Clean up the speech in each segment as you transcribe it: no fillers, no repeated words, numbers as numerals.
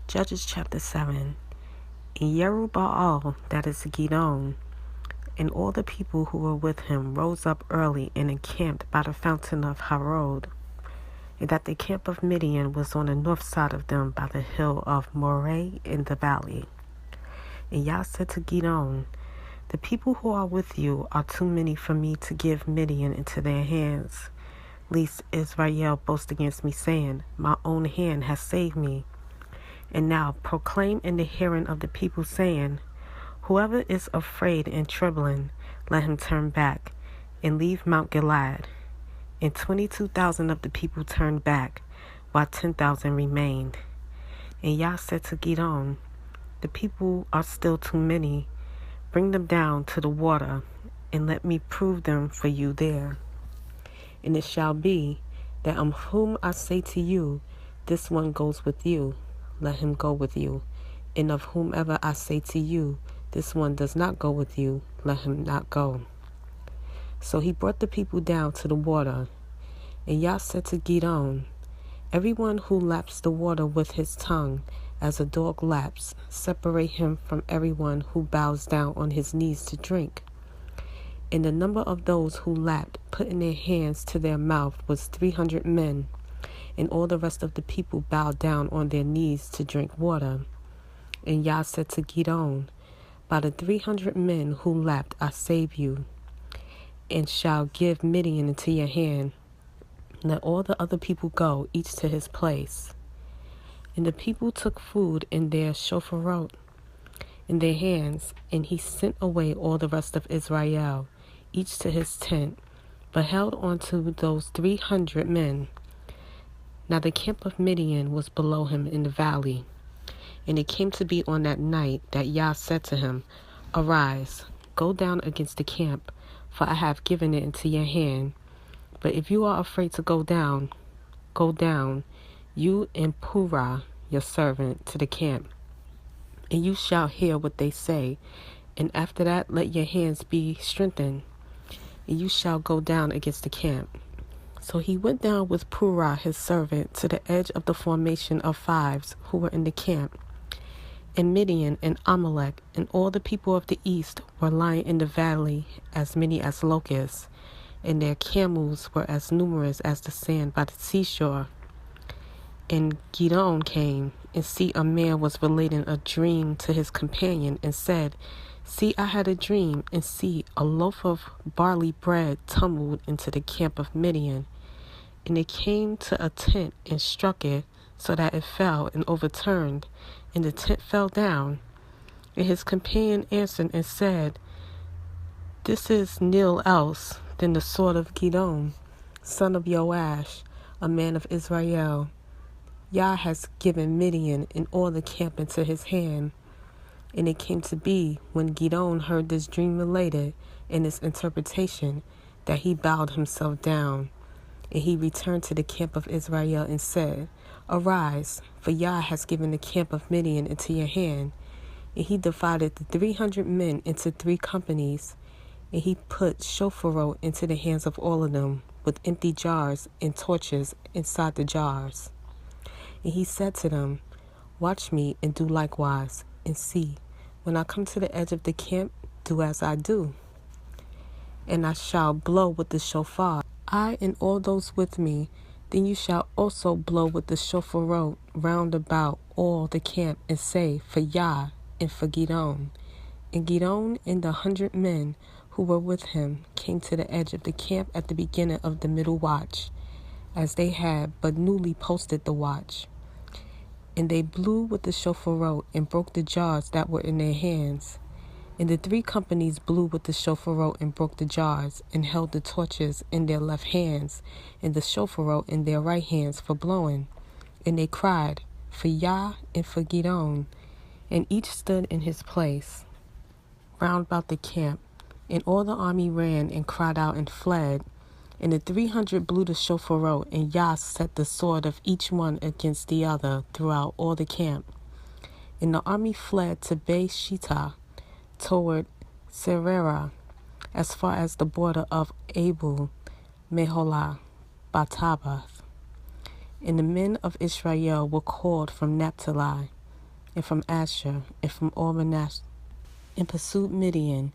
Judges chapter 7. And Yerubbaal, that is Gidon, and all the people who were with him rose up early and encamped by the fountain of Harod, and that the camp of Midian was on the north side of them by the hill of Moreh in the valley. And Yah said to Gidon, the people who are with you are too many for me to give Midian into their hands, lest Israel boast against me, saying, my own hand has saved me. And now proclaim in the hearing of the people, saying, whoever is afraid and trembling, let him turn back and leave Mount Gilead. And 22,000 of the people turned back, while 10,000 remained. And Yah said to Gidon, the people are still too many. Bring them down to the water, and let me prove them for you there. And it shall be that of whom I say to you, this one goes with you, let him go with you. And of whomever I say to you, this one does not go with you, let him not go. So he brought the people down to the water. And Yah said to Gidon, everyone who laps the water with his tongue, as a dog laps, separate him from everyone who bows down on his knees to drink. And the number of those who lapped, putting their hands to their mouth, was 300 men. And all the rest of the people bowed down on their knees to drink water. And Yah said to Gidon, by the 300 men who lapped I save you, and shall give Midian into your hand. Let all the other people go, each to his place. And the people took food in their shopherot in their hands, and he sent away all the rest of Israel, each to his tent, but held on to those 300 men. Now the camp of Midian was below him in the valley. And it came to be on that night that Yah said to him, arise, go down against the camp, for I have given it into your hand. But if you are afraid to go down, you and Purah, your servant, to the camp. And you shall hear what they say, and after that let your hands be strengthened, and you shall go down against the camp. So he went down with Purah his servant to the edge of the formation of fives who were in the camp. And Midian and Amalek and all the people of the east were lying in the valley, as many as locusts, and their camels were as numerous as the sand by the seashore. And Gidon came, and see, a man was relating a dream to his companion, and said, see, I had a dream, and see, a loaf of barley bread tumbled into the camp of Midian. And it came to a tent and struck it, so that it fell and overturned, and the tent fell down. And his companion answered and said, this is nil else than the sword of Gidon, son of Joash, a man of Israel. Yah has given Midian and all the camp into his hand. And it came to be, when Gidon heard this dream related and its interpretation, that he bowed himself down. And he returned to the camp of Israel and said, arise, for Yah has given the camp of Midian into your hand. And he divided the 300 men into 3 companies. And he put shopherot into the hands of all of them, with empty jars and torches inside the jars. And he said to them, watch me and do likewise, and see, when I come to the edge of the camp, do as I do. And I shall blow with the shofar, I and all those with me. Then you shall also blow with the shofar round about all the camp, and say, for Yah and for Gidon. And Gidon and the 100 men who were with him came to the edge of the camp at the beginning of the middle watch, as they had but newly posted the watch. And they blew with the shofar and broke the jars that were in their hands. And the 3 companies blew with the shofar and broke the jars, and held the torches in their left hands, and the shofar in their right hands for blowing. And they cried, for Yah and for Gidon. And each stood in his place round about the camp. And all the army ran and cried out and fled. And the 300 blew the shofar, and Yah set the sword of each one against the other throughout all the camp. And the army fled to Beis-Shittah, toward Sererah, as far as the border of Abel Meholah Batabath. And the men of Israel were called from Naphtali, and from Asher, and from all Manasseh, and pursued Midian.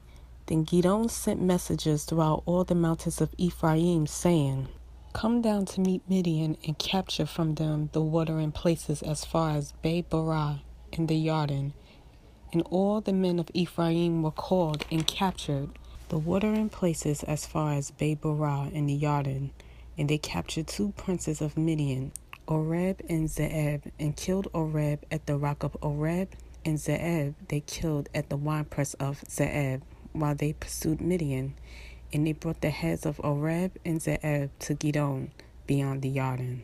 Then Gideon sent messengers throughout all the mountains of Ephraim, saying, Come down to meet Midian, and capture from them the watering places as far as Be-barah in the Jordan. And all the men of Ephraim were called and captured the watering places as far as Be-barah in the Jordan. And they captured 2 princes of Midian, Oreb and Zeeb, and killed Oreb at the rock of Oreb, and Zeeb they killed at the winepress of Zeeb, while they pursued Midian. And they brought the heads of Oreb and Zeeb to Gideon beyond the Jordan.